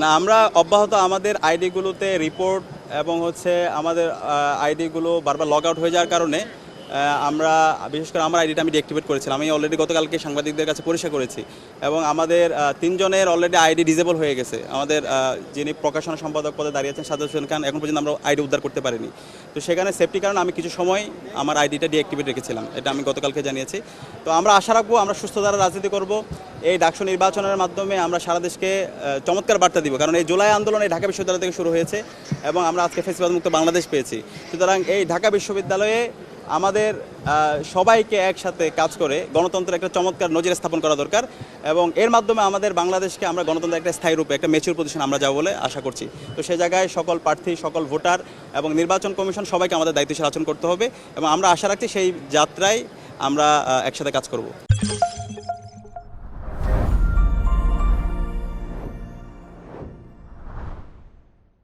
না, আমরা অব্যাহত আমাদের আইডিগুলোতে রিপোর্ট এবং হচ্ছে আমাদের আইডিগুলো বারবার লগ আউট হয়ে যাওয়ার কারণে আমরা বিশেষ করে আমার আইডিটা আমি ডিঅ্যাক্টিভেট করেছিলাম। আমি অলরেডি গতকালকে সাংবাদিকদের কাছে পরিষ্কার করেছি এবং আমাদের তিনজনের অলরেডি আইডি ডিজেবল হয়ে গেছে। আমাদের যিনি প্রকাশনা সম্পাদক পদে দাঁড়িয়েছেন সাজ্জাদ হোসেন খান, এখন পর্যন্ত আমরা আইডি উদ্ধার করতে পারিনি। তো সেখানে সেফটি কারণে আমি কিছু সময় আমার আইডিটা ডিঅ্যাক্টিভেট রেখেছিলাম, এটা আমি গতকালকে জানিয়েছি। তো আমরা আশা রাখবো আমরা সুস্থ ধারা রাজনীতি করব। এই ডাকসু নির্বাচনের মাধ্যমে আমরা সারা দেশকে চমৎকার বার্তা দিব, কারণ এই জুলাই আন্দোলন এই ঢাকা বিশ্ববিদ্যালয় থেকে শুরু হয়েছে এবং আমরা আজকে ফ্যাসিবাদ মুক্ত বাংলাদেশ পেয়েছি। সুতরাং এই ঢাকা বিশ্ববিদ্যালয়ে আমাদের সবাইকে একসাথে কাজ করে গণতন্ত্রের একটা চমৎকার নজির স্থাপন করা দরকার এবং এর মাধ্যমে আমাদের বাংলাদেশকে আমরা গণতন্ত্রের একটা স্থায়ী রূপে একটা ম্যাচিউর পজিশন আমরা যাবো বলে আশা করছি। তো সেই জায়গায় সকল প্রার্থী, সকল ভোটার এবং নির্বাচন কমিশন সবাইকে আমাদের দায়িত্বশীল আচরণ করতে হবে এবং আমরা আশা রাখছি সেই যাত্রায় আমরা একসাথে কাজ করব।